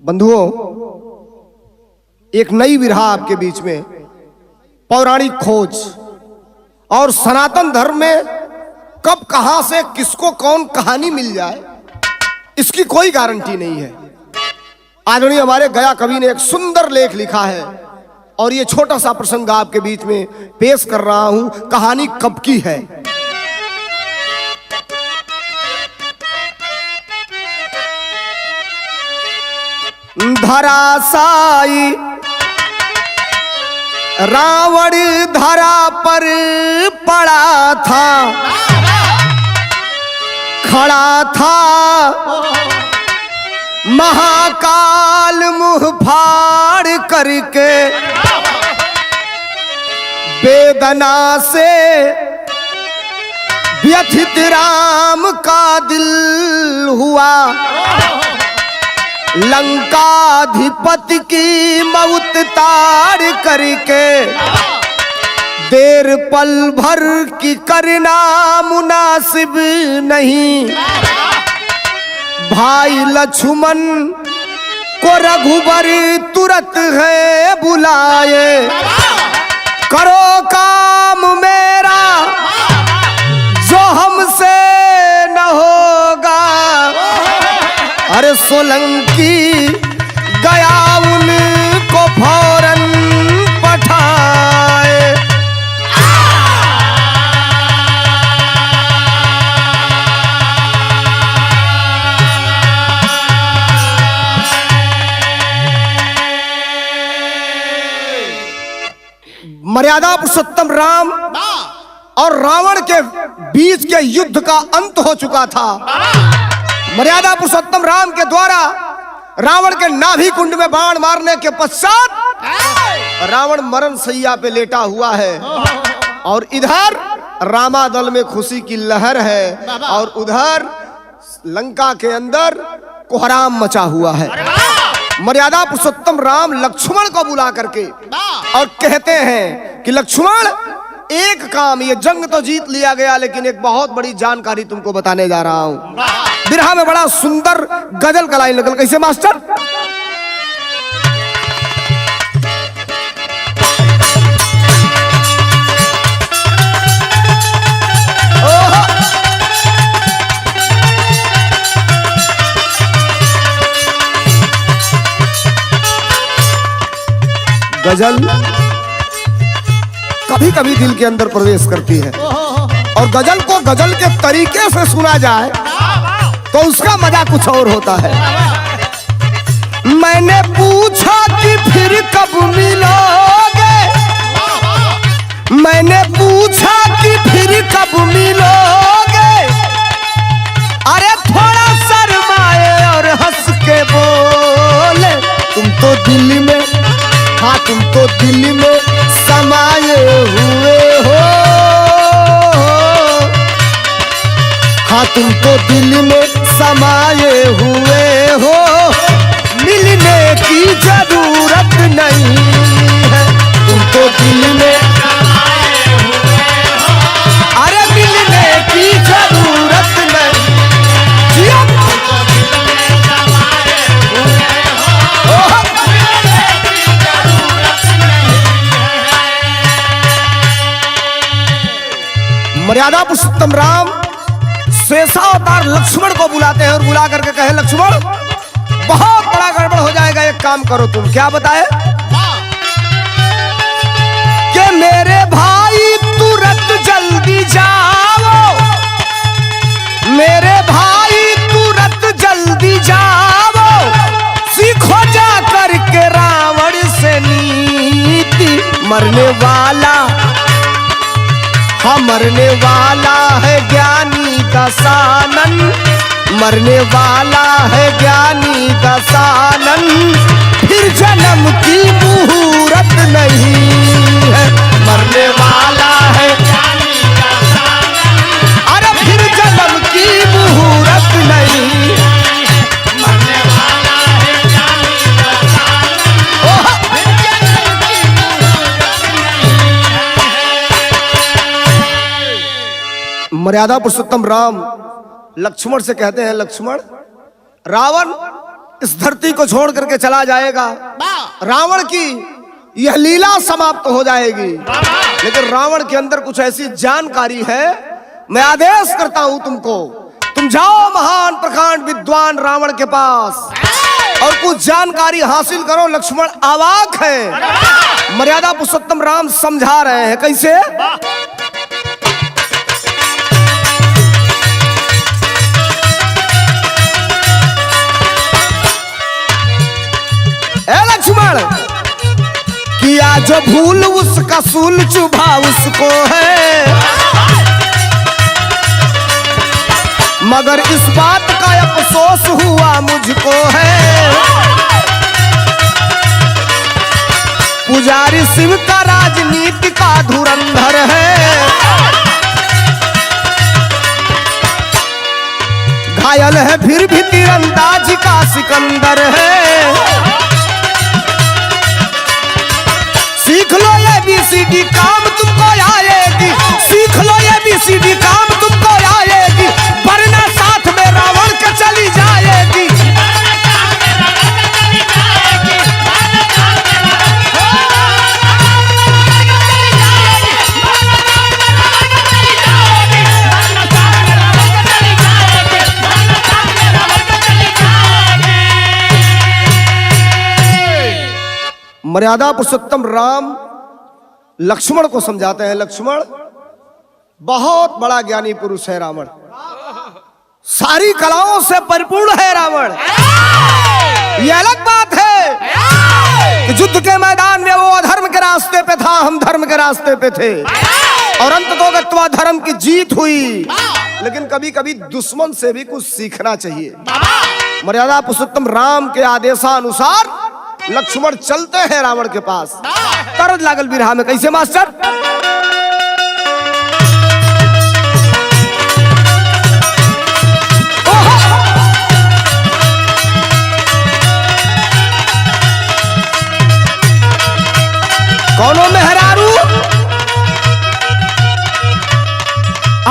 बंधुओं, एक नई विरहा आपके बीच में, पौराणिक खोज और सनातन धर्म में कब कहां से किसको कौन कहानी मिल जाए इसकी कोई गारंटी नहीं है। आदरणीय हमारे गया कवि ने एक सुंदर लेख लिखा है और ये छोटा सा प्रसंग आपके बीच में पेश कर रहा हूं। कहानी कब की है। धराशायी रावण धरा पर पड़ा था, खड़ा था महाकाल मुंह फाड़ करके, वेदना से व्यथित राम का दिल हुआ, लंकाधिपति की मौत ताड़ करके, देर पल भर की करना मुनासिब नहीं, भाई लक्ष्मण को रघुबर तुरंत है बुलाए, करो काम मेरा जो हमसे न होगा, अरे सोलंकी गया उनको फौरन पठाए। मर्यादा पुरुषोत्तम राम और रावण के बीच के युद्ध का अंत हो चुका था। मर्यादा पुरुषोत्तम राम के द्वारा रावण के नाभि कुंड में बाण मारने के पश्चात रावण मरण शैया पे लेटा हुआ है और इधर रामादल में खुशी की लहर है और उधर लंका के अंदर कोहराम मचा हुआ है। मर्यादा पुरुषोत्तम राम लक्ष्मण को बुला करके और कहते हैं कि लक्ष्मण, एक काम, ये जंग तो जीत लिया गया लेकिन एक बहुत बड़ी जानकारी तुमको बताने जा रहा हूं। बिरहा में बड़ा सुंदर गजल का लाइन निकल, कैसे मास्टर? गजल कभी कभी दिल के अंदर प्रवेश करती है और गजल को गजल के तरीके से सुना जाए तो उसका मजा कुछ और होता है। मैंने पूछा कि फिर कब मिलोगे, मैंने पूछा कि फिर कब मिलोगे, अरे थोड़ा शर्माए और हंस के बोले, तुम तो दिल में, हाँ तुम तो दिल में समाये हुए हो, हाँ तुम तो दिल में समाये हुए हो, मिलने की जरूरत नहीं है, तुम तो दिल में समाये हुए हो, अरे मिलने की जरूरत नहीं, जियो तुम तो दिल में समाये हुए हो, मिलने की जरूरत नहीं है। मर्यादा पुरुषोत्तम राम शेषावतार लक्ष्मण को बुलाते हैं और बुला करके कहे, लक्ष्मण बहुत बड़ा गड़बड़ हो जाएगा, एक काम करो तुम। क्या बताए? कि मेरे भाई तुरंत जल्दी जाओ, मेरे भाई तुरंत जल्दी जाओ, सीखो जा करके रावण से नीति, मरने वाला, हाँ मरने वाला है ज्ञानी दशानन, मरने वाला है ज्ञानी दशानन, फिर जन्म की मुहूर्त नहीं है, मरने वाला है ज्ञानी दशानन, अरे फिर जन्म की मुहूर्त नहीं, मरने वाला है ज्ञानी दशानन, फिर जन्म की मुहूर्त नहीं। मर्यादा पुरुषोत्तम राम लक्ष्मण से कहते हैं, लक्ष्मण, रावण इस धरती को छोड़ करके चला जाएगा, रावण की यह लीला समाप्त हो जाएगी। लेकिन रावण के अंदर कुछ ऐसी जानकारी है, मैं आदेश करता हूं तुमको, तुम जाओ महान प्रकांड विद्वान रावण के पास और कुछ जानकारी हासिल करो। लक्ष्मण अवाक है, मर्यादा पुरुषोत्तम राम समझा रहे हैं। कैसे? ए लक्ष्मण, किया जो भूल उसका सूल चुभा उसको है, मगर इस बात का अफसोस हुआ मुझको है। पुजारी शिव का राजनीति का धुरंधर है, घायल है फिर भी तीरंदाजी का सिकंदर है। सीख लो ये ABCD काम तुमको आएगी, सीख लो ये ABCD काम तुमको आएगी, वरना साथ में रावण के चली जाएगी। मर्यादा पुरुषोत्तम राम लक्ष्मण को समझाते हैं, लक्ष्मण बहुत बड़ा ज्ञानी पुरुष है रावण, सारी कलाओं से परिपूर्ण है रावण। यह अलग बात है कि युद्ध के मैदान में वो अधर्म के रास्ते पे था, हम धर्म के रास्ते पे थे, और अंततोगत्वा धर्म की जीत हुई। लेकिन कभी कभी दुश्मन से भी कुछ सीखना चाहिए। मर्यादा पुरुषोत्तम राम के आदेशानुसार लक्ष्मण चलते हैं रावण के पास। तरद लागल बिरहा में कैसे मास्टर? कौनो मेहरारू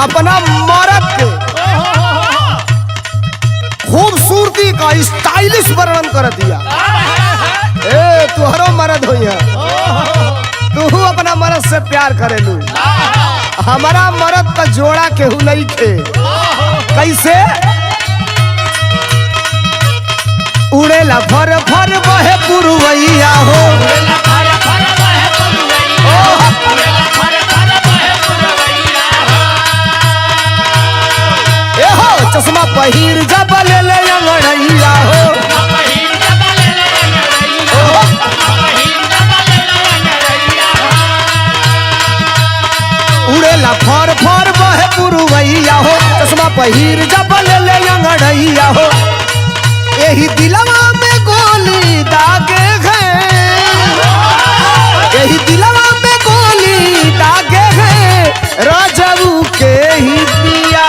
अपना मर्द के खूबसूरती का स्टाइलिश वर्णन कर दिया। ए तुहरो मर्द हो, तू अपना मर्द से प्यार करेलू, हमारा मर्द का जोड़ा केहू नहीं थे। कैसे? उड़ेला फर फर बहे पुरवैया हो, ए हो चश्मा पहिर जब ले ले अंगड़ैया हो, उड़ेला फर फर बहे पुरवैया हो, चश्मा पहिर जब ले ले अंगड़ैया हो। यही दिलवा में गोली दागे हैं, यही दिलवा में गोली दागे हैं, राजाऊ के ही पिया,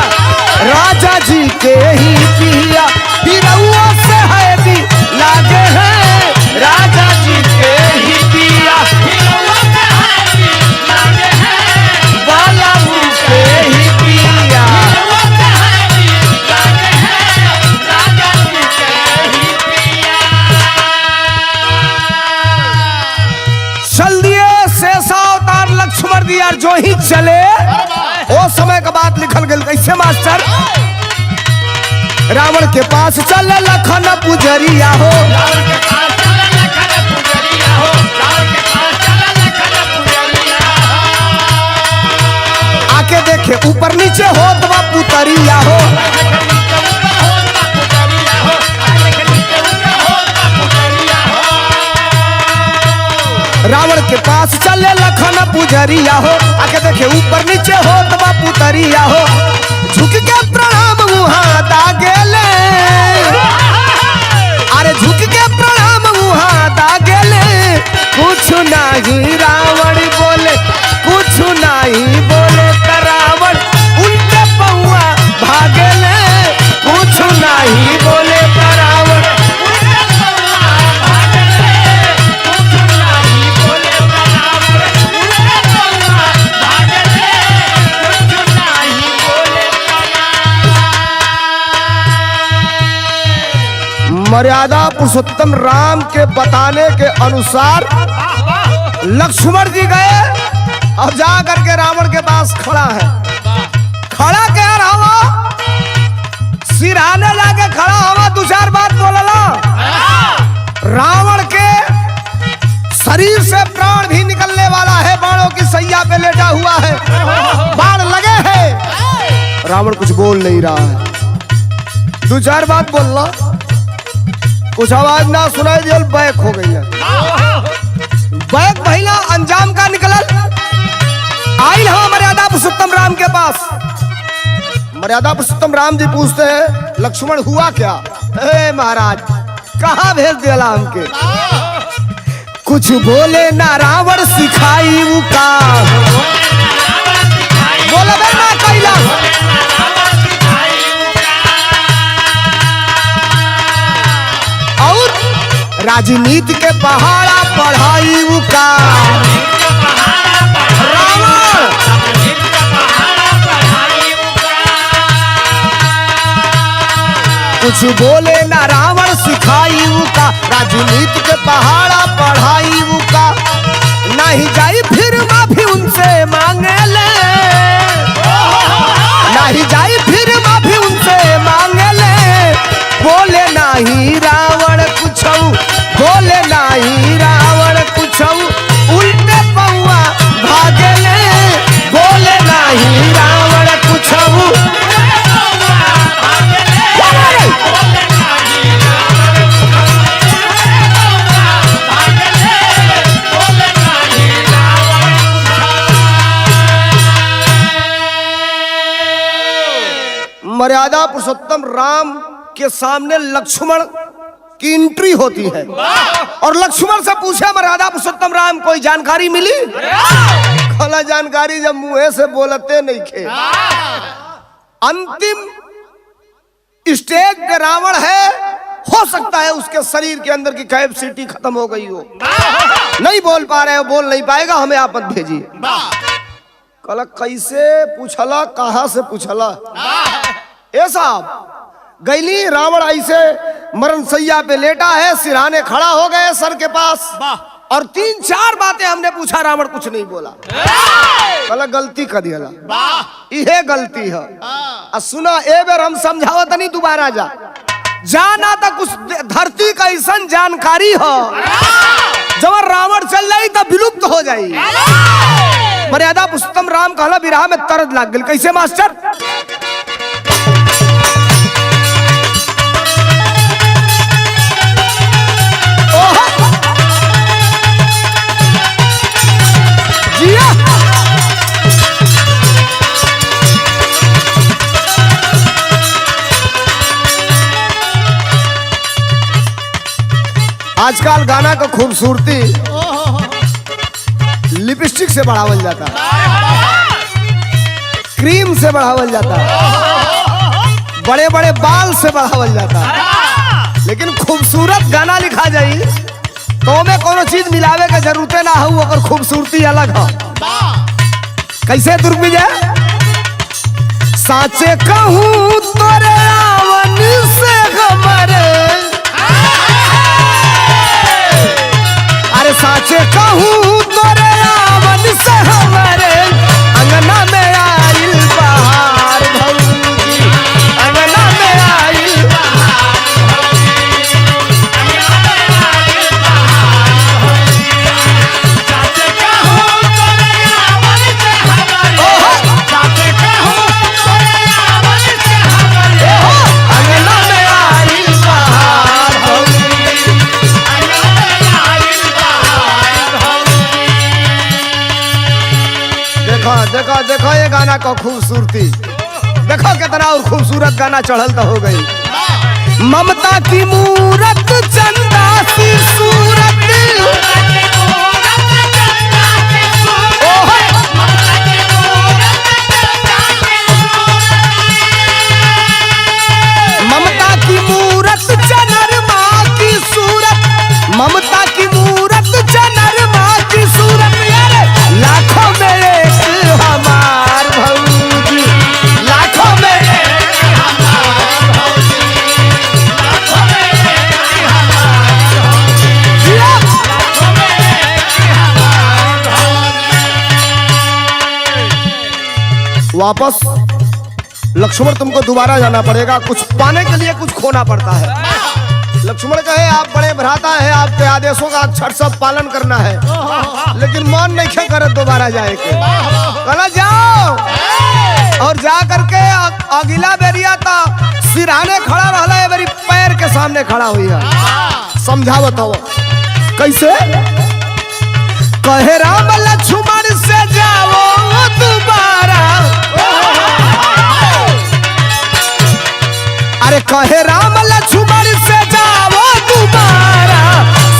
राजा जी के ही पिया, बिरौआ से है भी लागे हैं, राजा जी के ही पिया, बिरौआ से है भी लागे हैं, बालाऊ के ही पिया, बिरौआ से है भी लागे हैं, राजा जी के ही पिया। चल दिए शेषावतार लक्ष्मण दिया, जो ही चले वो समय का बात लिखल गल। कैसे मास्टर? रावण के पास चल लखन पुजरिया हो, आके देखे ऊपर नीचे होत बा पुतरिया हो, रावण के पास चले लखन पुजरिया हो, आके देखे ऊपर नीचे होत बा पुतरिया हो। झुक के प्रणाम वहां दागेले, अरे झुक के प्रणाम वहां दागेले, कुछ नहीं रावण बोले, कुछ नहीं बोले रावण उल्टे पौआ भागेले, कुछ नहीं बोले रावण उल्टे पौआ भागेले, कुछ नहीं बोले रावण उल्टे पौआ भागेले, कुछ नहीं बोले। मर्यादा पुरुषोत्तम राम के बताने के अनुसार लक्ष्मण जी गए और जा करके रावण के पास खड़ा है। खड़ा कह रहा हवा, सिरहाने लाके खड़ा हवा, दो चार बात बोलला। रावण के शरीर से प्राण भी निकलने वाला है, बाणों की सैया पे लेटा हुआ है, बाण लगे हैं। रावण कुछ बोल नहीं रहा है, दो चार बात बोलना, कुछ आवाज ना सुनाई दिया, बैक हो गई है। बैक भैया अंजाम का निकलल आई हम मर्यादा पुरुषोत्तम राम के पास। मर्यादा पुरुषोत्तम राम जी पूछते हैं, लक्ष्मण हुआ क्या? महाराज कहाँ भेज दिया हमके? कुछ बोले ना रावण सिखाई का, बोला ना कैला। और राजनीति के पहाड़ा पढ़ाई का रावण। कुछ बोले ना रावण सिखाई का, राजनीति के पहाड़ा पढ़ाई का। नहीं जाई फिर माफी उनसे मांगे ले, नहीं जाई फिर माफी उनसे मांगे ले। बोले नहीं रावण कुछ, बोले नहीं रावण कुछ, उल्टे पौआ भागे ले। बोले नहीं रावण कुछ, मर्यादा पुरुषोत्तम राम के सामने लक्ष्मण की एंट्री होती है और लक्ष्मण से पूछे, मर्यादा पुरुषोत्तम राम कोई जानकारी मिली? खोला जानकारी जब मुंह से बोलते नहीं खे। अंतिम स्टेज पे रावण है, हो सकता है उसके शरीर के अंदर की कैपेसिटी खत्म हो गई हो, नहीं बोल पा रहे हो, बोल नहीं पाएगा, हमें आपत भेजिए। कल कैसे पूछला, कहां से पूछला? ए साहब गैली, रावण ऐसे मरण सैया पे लेटा है, सिरहाने खड़ा हो गए सर के पास, और तीन चार बातें हमने पूछा, रावण कुछ नहीं बोला। कल गलती कर दिया, ये गलती है। सुना ए बेर हम समझावत नहीं, दोबारा जा जाना तक उस धरती का ऐसा जानकारी हो जब रावण चल जाई तब विलुप्त हो जाई। मर्यादा पुरुषोत्तम राम कहला बिरहा में तरद लाग गई। कैसे मास्टर? आजकल गाना का खूबसूरती लिपस्टिक से बढ़ावल जाता है, क्रीम से बढ़ावल जाता है, बड़े बड़े बाल से बढ़ावल जाता है, लेकिन खूबसूरत गाना लिखा जाई तो में कोनो चीज मिलावे के जरूरत ना हो, और खूबसूरती अलग हो। कैसे दुर्विजय? साचे कहूँ तोरे रावण से हमारे, अरे साचे कहूँ तोरे रावण से हमारे, अंगना में आइल बहार भौजी, अंगना में आइल बहार भौजी, साचे कहूँ तोरे रावण से हमारे, साचे कहूँ तोरे रावण से हमारे, अंगना में आइल बहार भौजी। देखो देखो ये गाना का खूबसूरती देखो, कितना और खूबसूरत गाना चढ़ल तो हो गई। ममता की मूरत चंदा सी सूरत, ममता की मूरत चनरमा की सूरत, ममता की मूरत चनरमा की सूरत, लाखों में एक हमार भौजी, लाखों में एक हमार भौजी, लाखों में एक वापस लक्ष्मण तुमको दोबारा जाना पड़ेगा, कुछ पाने के लिए कुछ खोना पड़ता है। लक्ष्मण कहे आप बड़े भ्राता है, आपके आदेशों का अक्षर सब पालन करना है, लेकिन मन नहीं खे कर दोबारा जाए के। कहना जाओ और जा करके अगिला बेरिया था सिरहाने खड़ा रहला है, मेरी पैर के सामने खड़ा हुई है। समझावत हो कैसे? कहे राम लक्ष्मण से जाओ दोबारा, अरे कहे राम लक्ष्मण से जाओ दोबारा,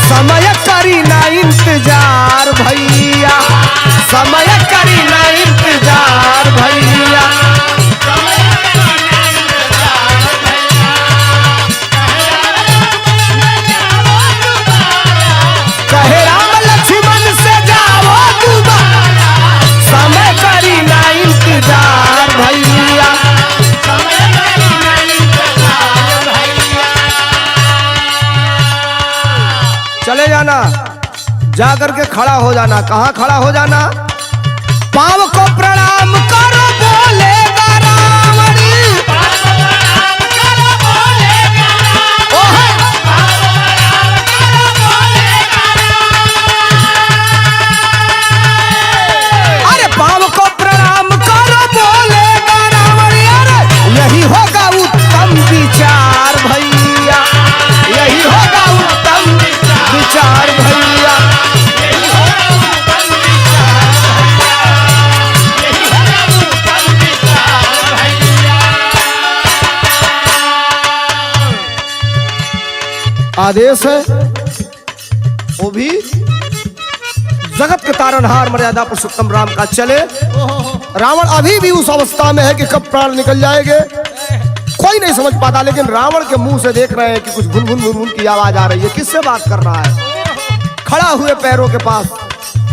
समय करी ना इंतजार भैया, समय करी ना इंतजार भैया। कहे राम लक्ष्मण से जाओ दोबारा, समय करी ना इंतजार भैया। चले जाना, जाकर के खड़ा हो जाना। कहाँ खड़ा हो जाना? पाँव को प्रणाम करो बोलेगा रावणी, अरे पाँव को प्रणाम करो बोलेगा रावणी, अरे यही होगा उत्तम विचार भैया, यही होगा उत्तम विचार भैया। आदेश है वो भी जगत के तारनहार मर्यादा पुरुषोत्तम राम का चले। रावण अभी भी उस अवस्था में है कि कब प्राण निकल जाएंगे कोई नहीं समझ पाता, लेकिन रावण के मुंह से देख रहे हैं कि कुछ गुनगुन गुनगुन की आवाज आ रही है। किससे बात कर रहा है? खड़ा हुए पैरों के पास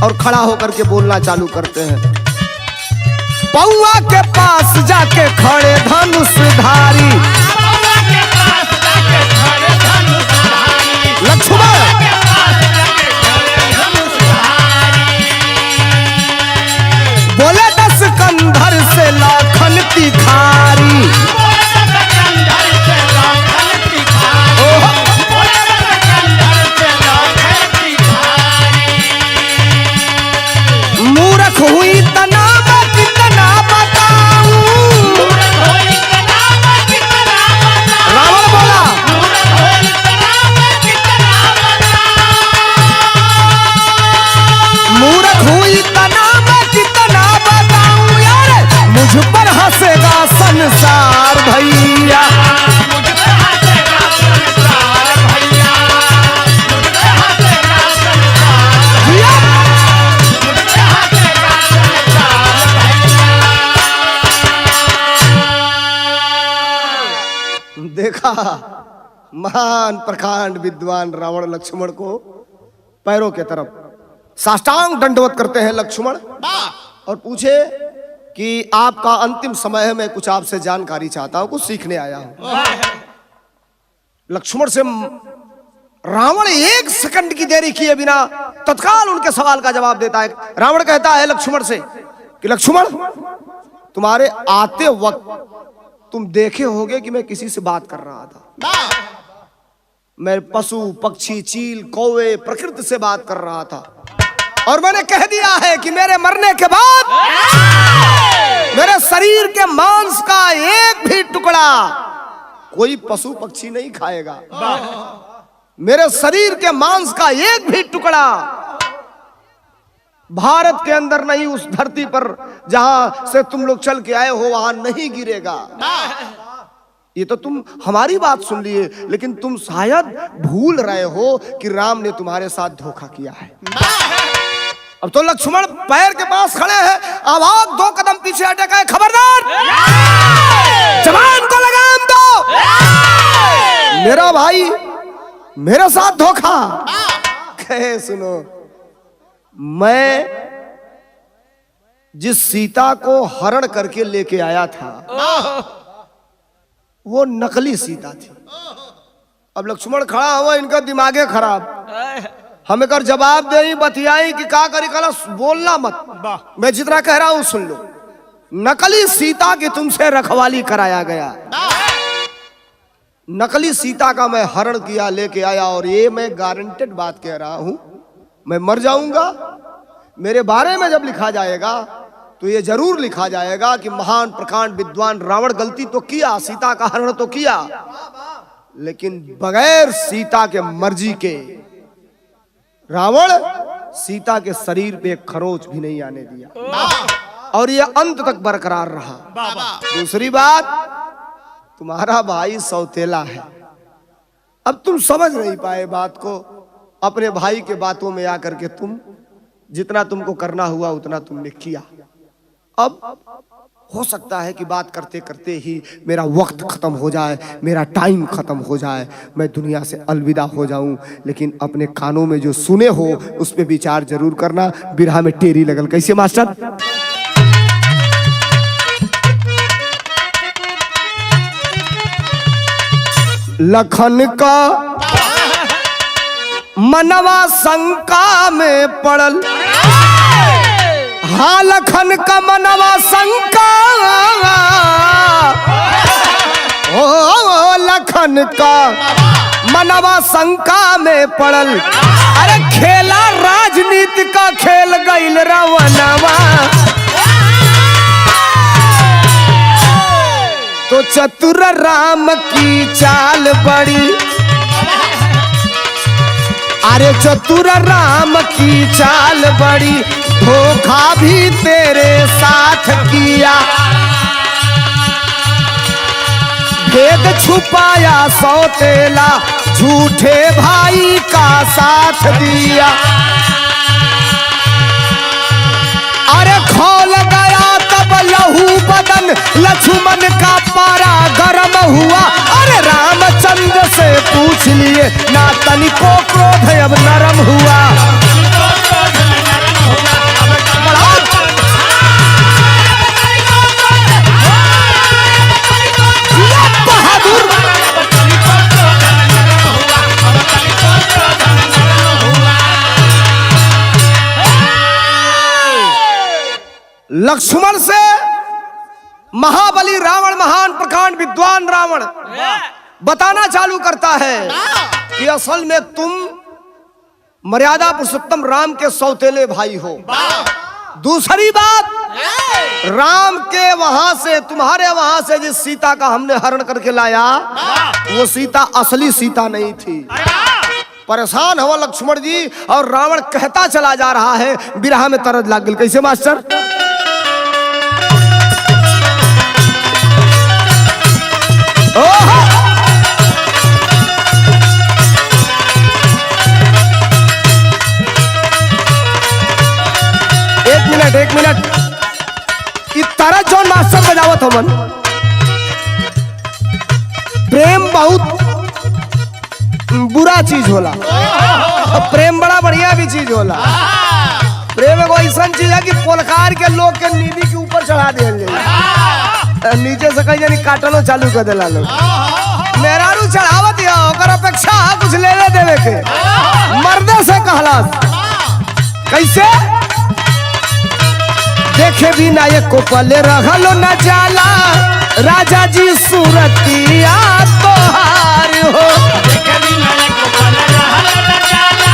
और खड़ा होकर के बोलना चालू करते हैं। पौआ के पास जाके खड़े धनुषधारी लक्ष्मण, बोले दस कंधर से लाखन तिखारी, मूर्ख हुई तना कितना बताऊं, रावण बोला मूर्ख हुई तना कितना बताऊं यार, मुझ पर हंसेगा संसार भैया। देखा महान प्रकांड विद्वान रावण लक्ष्मण को पैरों के तरफ साष्टांग दंडवत करते हैं लक्ष्मण और पूछे कि आपका अंतिम समय है, मैं कुछ आपसे जानकारी चाहता हूं, कुछ सीखने आया हूं। लक्ष्मण से रावण एक सेकंड की देरी किए बिना तत्काल उनके सवाल का जवाब देता है। रावण कहता है लक्ष्मण से कि लक्ष्मण, तुम्हारे आते वक्त तुम देखे होगे कि मैं किसी से बात कर रहा था। मैं पशु पक्षी चील कौवे प्रकृति से बात कर रहा था और मैंने कह दिया है कि मेरे मरने के बाद मेरे शरीर के मांस का एक भी टुकड़ा कोई पशु पक्षी नहीं खाएगा। मेरे शरीर के मांस का एक भी टुकड़ा भारत के अंदर नहीं, उस धरती पर जहां से तुम लोग चल के आए हो वहां नहीं गिरेगा। ये तो तुम हमारी बात सुन लिए, लेकिन तुम शायद भूल रहे हो कि राम ने तुम्हारे साथ धोखा किया है। अब तो लक्ष्मण पैर के पास खड़े हैं, आवाज 2 कदम पीछे हटे गए, खबरदार जवान को लगाम दो, मेरा भाई मेरे साथ धोखा। कहे सुनो, मैं जिस सीता को हरण करके लेके आया था वो नकली सीता थी। अब लक्ष्मण खड़ा हुआ, इनका दिमागे खराब। हमें कर जवाब दे बतियाई कि का करी, कला बोलना मत, मैं जितना कह रहा हूं सुन लो। नकली सीता की तुमसे रखवाली कराया गया, नकली सीता का मैं हरण किया, लेके आया। और ये मैं गारंटेड बात कह रहा हूं, मैं मर जाऊंगा, मेरे बारे में जब लिखा जाएगा तो ये जरूर लिखा जाएगा कि महान प्रकांड विद्वान रावण गलती तो किया, सीता का हरण तो किया, लेकिन बगैर सीता के मर्जी के रावण सीता के शरीर पे एक खरोच भी नहीं आने दिया, और ये अंत तक बरकरार रहा। दूसरी बात, तुम्हारा भाई सौतेला है। अब तुम समझ नहीं पाए बात को, अपने भाई के बातों में आकर के तुम जितना तुमको करना हुआ उतना तुमने किया। अब हो सकता है कि बात करते करते ही मेरा वक्त खत्म हो जाए, मेरा टाइम खत्म हो जाए, मैं दुनिया से अलविदा हो जाऊं, लेकिन अपने कानों में जो सुने हो उस पे विचार जरूर करना। बिरहा में टेरी लगल कैसे मास्टर? लखन का मनवा शंका में पड़ल, हाँ लखन का मनवा शंका, ओ लखन का मनवा शंका में पड़ल। अरे खेला राजनीति का खेल गईल रावणवा, तो चतुर राम की चाल बड़ी, अरे चतुर राम की चाल बड़ी, धोखा भी तेरे साथ किया, भेद छुपाया सौतेला, झूठे भाई का साथ दिया। अरे खोल गया तब लहू बदन, लक्ष्मण का पारा गरम हुआ। अरे रामचंद्र से पूछ लिए, ना तनिको क्रोध अब नरम हुआ। लक्ष्मण से महाबली रावण, महान प्रकांड विद्वान रावण बताना चालू करता है कि असल में तुम मर्यादा पुरुषोत्तम राम के सौतेले भाई हो। दूसरी बात, राम के वहां से, तुम्हारे वहां से जिस सीता का हमने हरण करके लाया, वो सीता असली सीता नहीं थी। परेशान हुआ लक्ष्मण जी, और रावण कहता चला जा रहा है, बिरहा में तरद लाग गई कैसे मास्टर? एक मिनट, तारा जौन मास्टर बजावत हमन, प्रेम बहुत बुरा चीज होला, प्रेम बड़ा बढ़िया भी चीज होला। प्रेम एगो ऐसा चीज है कि पोलकार के लोग के नींदी के ऊपर चढ़ा दिया जाए, नीचे से कहीं जानी काटलो चालू कर देला लोग। मेहरारू चढ़ावत है, ओकर अपेक्षा कुछ लेने देवे के, मर्दे से कहला कैसे? देखे बिना एको पल रहलो न जाला, राजा जी सूरतिया तोहार हो। देखे बिना एको पल रहलो न जाला,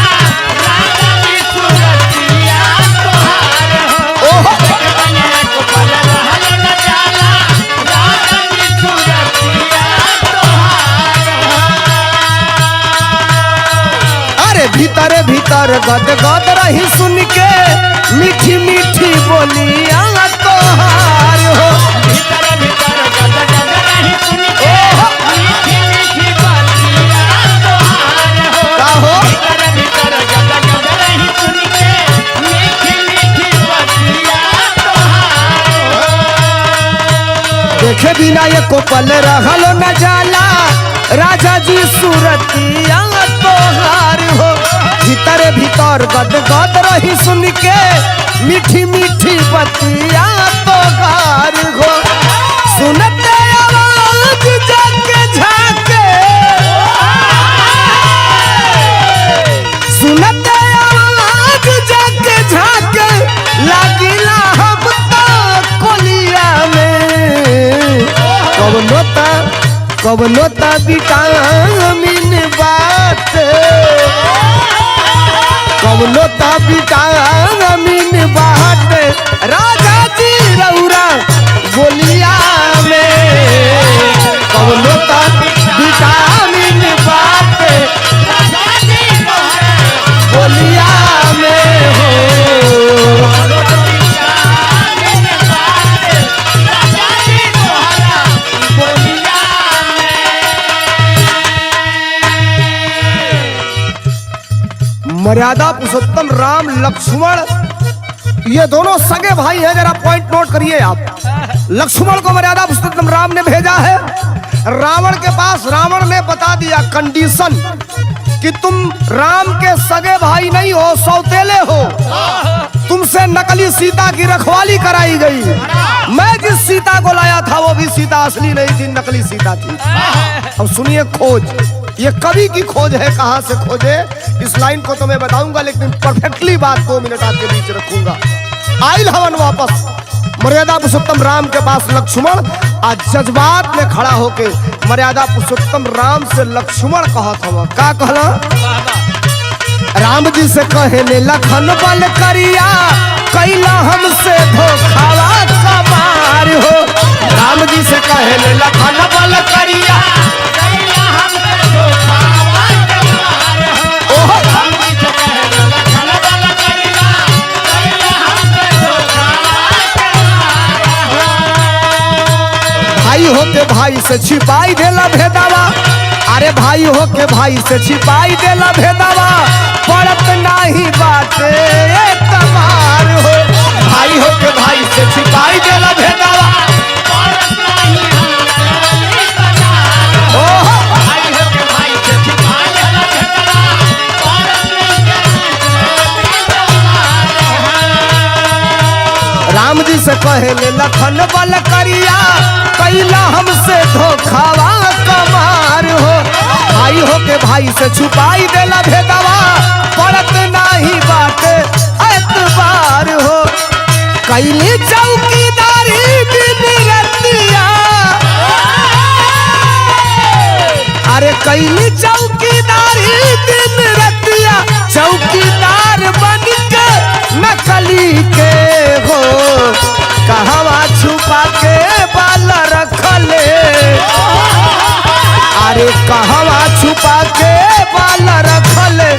राजा जी सूरतिया तोहार हो। देखे बिना एको पल रहलो न जाला, राजा जी सूरतिया तोहार हो। अरे भीतर भीतर गद गद रही सुन के, मीठी मीठी बोलिया तोहार हो। भीतर भीतर गद गद रही सुन के, मीठी मीठी बोलिया तोहार हो। भीतर भीतर गद गद रही सुन के, मीठी मीठी बोलिया तोहार हो। देखे बिना एको पल रहलो न जाला, राजा जी सूरतिया तोहार हो। भीतर भीतर गद गद रही सुन के, मीठी मीठी बतिया तोहार हो। सुनते आवाज जाके झाके, सुनते आवाज जाके झाके, लागिला हम तो कोलिया कवनो ता विटामिन बाटे, कवनो ता विटामिन बाटे राजा जी रउरा बोलिया में, कवनो ता विटामिन बाटे बोलिया में हो। मर्यादा पुरुषोत्तम राम लक्ष्मण ये दोनों सगे भाई हैं, जरा पॉइंट नोट करिए आप। लक्ष्मण को मर्यादा पुरुषोत्तम राम ने भेजा है रावण के पास। रावण ने बता दिया कंडीशन कि तुम राम के सगे भाई नहीं हो, सौतेले हो, तुमसे नकली सीता की रखवाली कराई गई। मैं जिस सीता को लाया था वो भी सीता असली नहीं थी, नकली सीता थी। अब सुनिए खोज, ये कवि की खोज है, कहां से खोजे इस लाइन को तो मैं बताऊंगा, लेकिन परफेक्टली बात 2 मिनट आपके बीच रखूंगा। आइल हवन वापस मर्यादा पुरुषोत्तम राम के पास लक्ष्मण आज जज्बात में खड़ा होके मर्यादा पुरुषोत्तम राम से लक्ष्मण कहत हवा का कहला। राम जी से कहले लखन बल करिया कैला हमसे धोखावा कमार हो। राम जी से कहले लखन बल करिया कैला हमसे धोखावा कमार हो। राम जी से कहले लखन बल करिया कैला हमसे धोखावा कमार हो। भाई होके भाई से छिपाई देला भेदावा, अरे भाई होके भाई से छिपाई देला भेदावा, पड़त नहीं बाटे तमार हो। भाई होके भाई से छिपाई देला भेदावा, पड़त नहीं तमार हो। भाई होके भाई से छिपाई देला भेदावा, पड़त नहीं तमार हो। राम जी से कहले लखन बल करिया कैला हमसे धोखावा कमार हो। भाई होके भाई से छुपाई देला भेदावा, पड़त नहीं बाटे एतबार हो। कैली चौकीदारी दिन रतिया, अरे कैली चौकीदारी दिन रतिया, चौकीदार बन के नकली के हो। कहवा छुपा के बाल रखले, अरे कहवा छुपा के बाल रखले,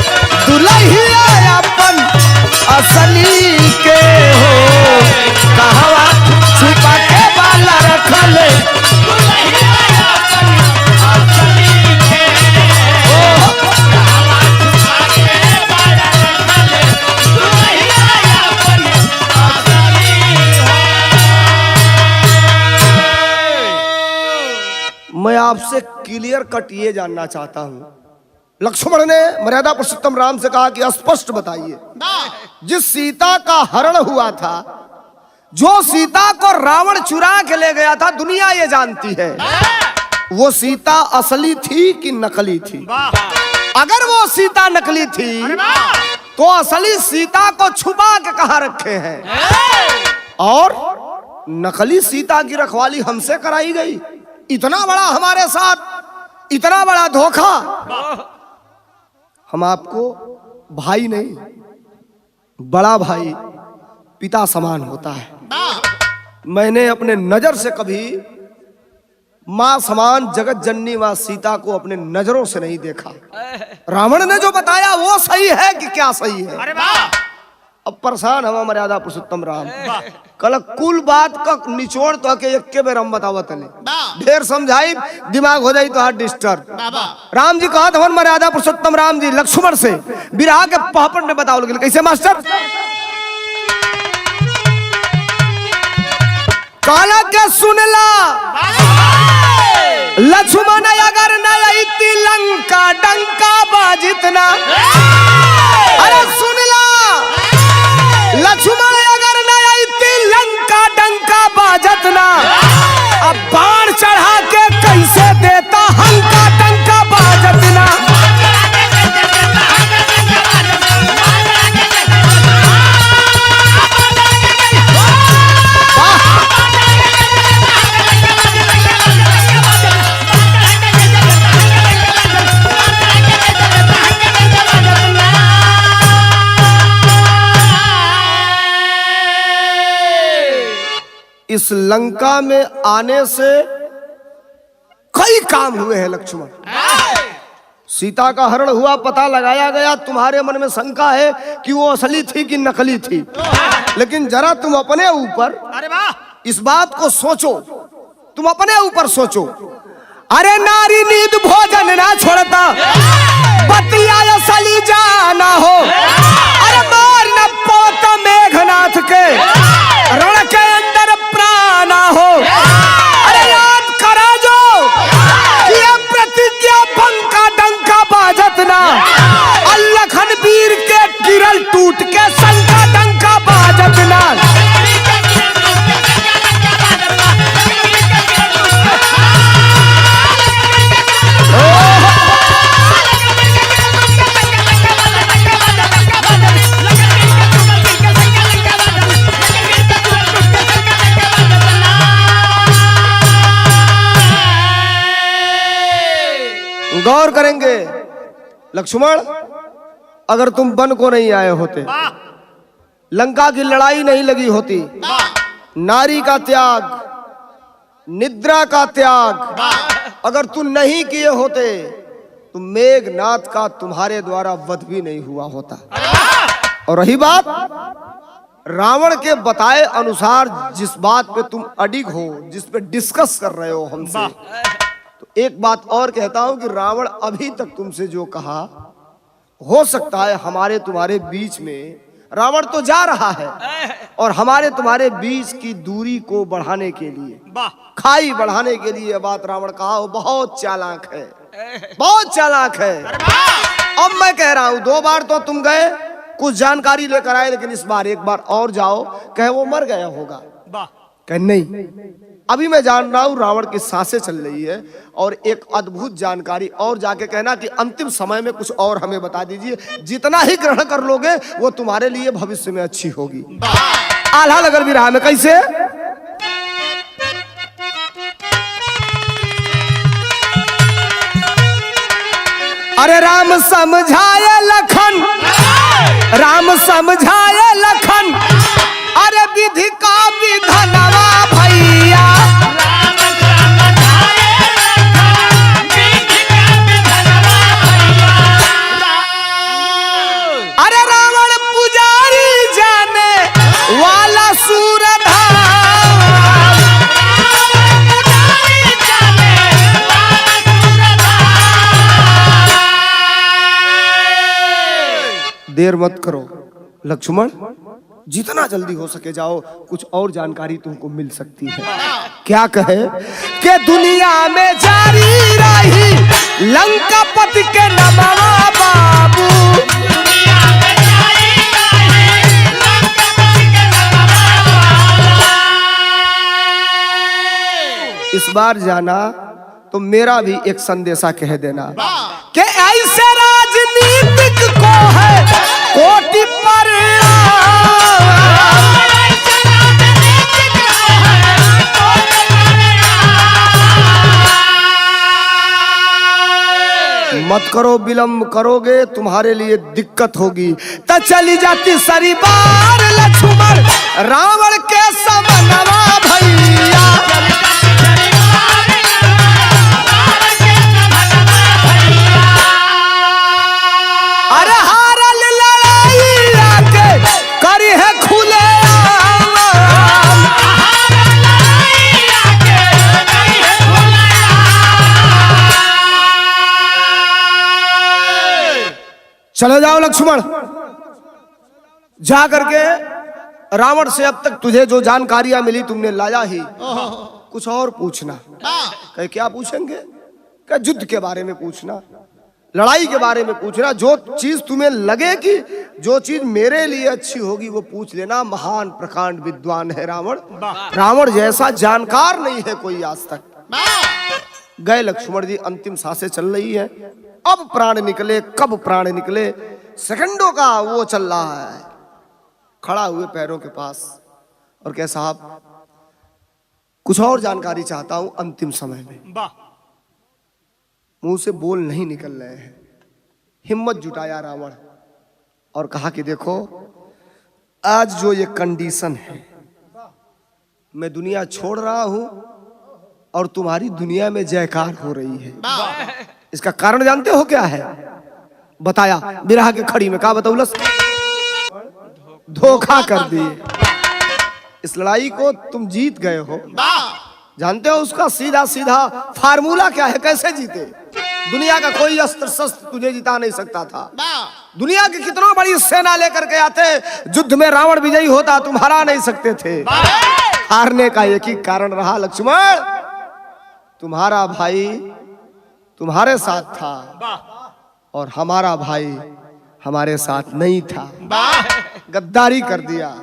दुल्हिया अपन असली के हो। कहवा छुपा के बाल रखले, दुल्हिया अपन असली के हो। कहवा छुपा के बाल रखले, दुल्हिया अपन असली हो। मैं आपसे क्लियर कट ये जानना चाहता हूं, लक्ष्मण ने मर्यादा पुरुषोत्तम राम से कहा कि स्पष्ट बताइए, जिस सीता का हरण हुआ था, जो सीता को रावण चुरा के ले गया था, दुनिया ये जानती है वो सीता असली थी कि नकली थी। अगर वो सीता नकली थी तो असली सीता को छुपा के कहां रखे हैं, और नकली सीता की रखवाली हमसे कराई गई। इतना बड़ा हमारे साथ, इतना बड़ा धोखा। हम आपको भाई नहीं, बड़ा भाई पिता समान होता है। मैंने अपने नजर से कभी मां समान जगत जननी मां सीता को अपने नजरों से नहीं देखा। रावण ने जो बताया वो सही है कि क्या सही है? अरे वाह! अब परेशान हम मर्यादा पुरुषोत्तम राम कल कुल बात का निचोड़ तो के एक के बेर हम बतावत नहीं, ढेर समझाई दिमाग हो जाई तो हाथ डिस्टर्ब। राम जी कहा था मर्यादा पुरुषोत्तम राम जी लक्ष्मण से विराह के पापड़ में बताओ लगे कैसे मास्टर। काला के सुनला लक्ष्मण अगर न आईती लंका डंका बाजितना, अरे सुनला लक्ष्मण अगर न आईती लंका डंका बाजतना, अब बाण चढ़ा के कैसे देता हंका डंका बाजतना। इस लंका में आने से कई काम हुए हैं लक्ष्मण। सीता का हरण हुआ, पता लगाया गया, तुम्हारे मन में शंका है कि वो असली थी कि नकली थी, लेकिन जरा तुम अपने ऊपर इस बात को सोचो, तुम अपने ऊपर सोचो। अरे नारी नींद भोजन ना छोड़ता, बतिया असली जाना हो। अरे मार न पोत मेघनाथ के, रण के अंदर प्राणा हो। अरे याद करा जो ये प्रतिज्ञा पंखा डंका बाजत ना, अल्लखन वीर के गिरल टूट के संका डंका बाजत ना। गौर करेंगे लक्ष्मण, अगर तुम वन को नहीं आए होते, लंका की लड़ाई नहीं लगी होती, नारी का त्याग, निद्रा का त्याग अगर तुम नहीं किए होते, तो मेघनाथ का तुम्हारे द्वारा वध भी नहीं हुआ होता। और रही बात रावण के बताए अनुसार, जिस बात पे तुम अडिग हो, जिस पे डिस्कस कर रहे हो हमसे, तो एक बात और कहता हूं कि रावण अभी तक तुमसे जो कहा, हो सकता है हमारे तुम्हारे बीच में, रावण तो जा रहा है और हमारे तुम्हारे बीच की दूरी को बढ़ाने के लिए, खाई बढ़ाने के लिए बात रावण कहा हो। बहुत चालाक है, बहुत चालाक है। अब मैं कह रहा हूं, 2 बार तो तुम गए, कुछ जानकारी लेकर आए, लेकिन इस बार एक बार और जाओ, कहे वो मर गया होगा, कहे नहीं, अभी मैं जान रहा हूं रावण की सांसें चल रही है, और एक अद्भुत जानकारी और जाके कहना कि अंतिम समय में कुछ और हमें बता दीजिए, जितना ही ग्रहण कर लोगे वो तुम्हारे लिए भविष्य में अच्छी होगी। आल्हा लगल भी रहा में कैसे? अरे राम समझाए लखन, राम समझाए लखन, अरे विधि का विधनवा भैया। अरे रावण पुजारी जाने वाला सूरधाम, देर मत करो लक्ष्मण, जितना जल्दी हो सके जाओ, कुछ और जानकारी तुमको मिल सकती है। क्या कहे कि दुनिया में जारी रही लंकापति के नमवा बाबू, इस बार जाना तो मेरा भी एक संदेशा कह देना कि ऐसे राजनीतिक को है कोटि पर, मत करो, विलंब करोगे तुम्हारे लिए दिक्कत होगी। तो चली जाती सरी बार लक्ष्मण रावण के समनवा भैया। अरे हारल लड़ाई आके करी है खुले चले जाओ लक्ष्मण, जा करके रावण से अब तक तुझे जो जानकारियां मिली तुमने लाया ही, कुछ और पूछना। कहे क्या पूछेंगे? कहे युद्ध के बारे में पूछना, लड़ाई के बारे में पूछना, जो चीज तुम्हें लगे कि जो चीज मेरे लिए अच्छी होगी वो पूछ लेना। महान प्रकांड विद्वान है रावण, रावण जैसा जानकार नहीं है कोई आज तक। गए लक्ष्मण जी, अंतिम सांसें चल रही है, अब प्राण निकले, कब प्राण निकले, सेकंडों का वो चल रहा है। खड़ा हुए पैरों के पास और कह साहब कुछ और जानकारी चाहता हूं अंतिम समय में। मुंह से बोल नहीं निकल रहे हैं। हिम्मत जुटाया रावण और कहा कि देखो आज जो ये कंडीशन है, मैं दुनिया छोड़ रहा हूं और तुम्हारी दुनिया में जयकार हो रही है। इसका कारण जानते हो क्या है? बताया बिरहा के खड़ी में, कहा बतौलस धोखा कर दिए। इस लड़ाई को तुम जीत गए हो। जानते हो उसका सीधा सीधा फार्मूला क्या है, कैसे जीते? दुनिया का कोई अस्त्र शस्त्र तुझे जिता नहीं सकता था। दुनिया की कितनों बड़ी सेना लेकर के आते, युद्ध में रावण विजयी होता, तुम हरा नहीं सकते थे। हारने का एक ही कारण रहा लक्ष्मण, तुम्हारा भाई तुम्हारे साथ था और हमारा भाई हमारे साथ नहीं था। गद्दारी कर दिया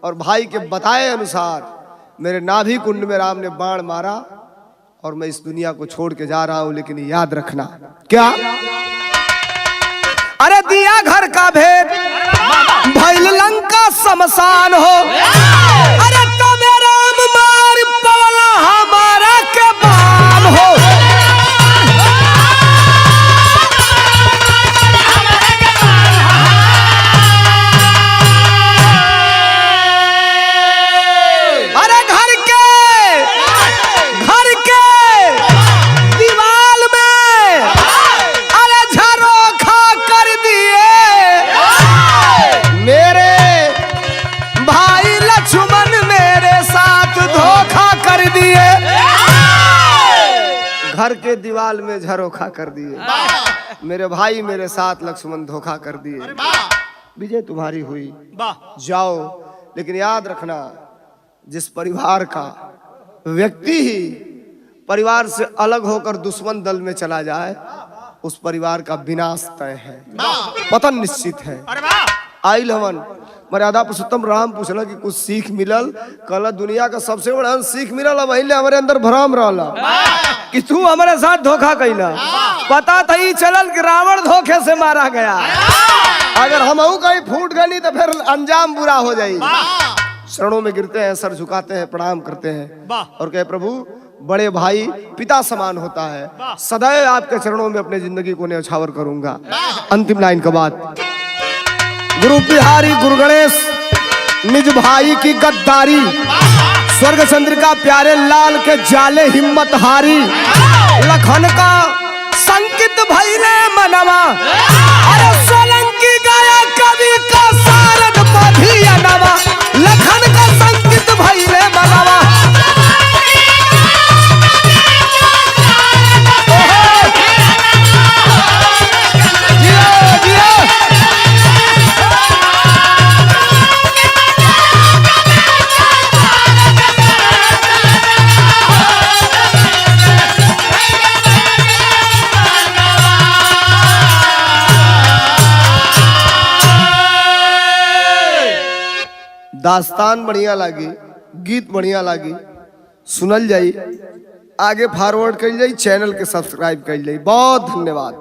और भाई के बताए अनुसार मेरे नाभि कुंड में राम ने बाण मारा और मैं इस दुनिया को छोड़ के जा रहा हूं। लेकिन याद रखना क्या? अरे दिया घर का भेद भइल लंका शमशान हो। अरे तबे राम मार पवला हमारा के बाण हो। घर के दीवाल में झरोखा कर दिए। मेरे भाई मेरे साथ लक्ष्मण धोखा कर दिए। विजय तुम्हारी हुई, जाओ। लेकिन याद रखना, जिस परिवार का व्यक्ति ही परिवार से अलग होकर दुश्मन दल में चला जाए, उस परिवार का विनाश तय है, पतन निश्चित है। आइल हवन मर्यादा पुरुषोत्तम राम पूछला कि कुछ सीख मिलल? कल दुनिया का सबसे बड़ा सीख मिलल, हमारे अंदर भ्रम रहला कि तू हमारे साथ धोखा कैला। पता था ही चलल कि रावण धोखे से मारा गया। अगर हम कहीं फूट गई तो फिर अंजाम बुरा हो जाए। शरणों में गिरते हैं, सर झुकाते हैं, प्रणाम करते हैं और कहे प्रभु बड़े भाई पिता समान होता है, सदैव आपके चरणों में अपनी जिंदगी को न्यौछावर करूंगा। अंतिम लाइन के बाद गुरु बिहारी गुरु गणेश निज भाई की गद्दारी, स्वर्ग चंद्रिका प्यारे लाल के जाले हिम्मत हारी। लखन का संकित भइले मनवा, अरे सोलंकी गाया कवि का सारद पधियनवा। लखन का संकित भइले मनवा, दास्तान बढ़िया लगी, गीत बढ़िया लगी, सुनल जाई, आगे फॉरवर्ड कर जाई, चैनल के सब्सक्राइब कर जाई। बहुत धन्यवाद।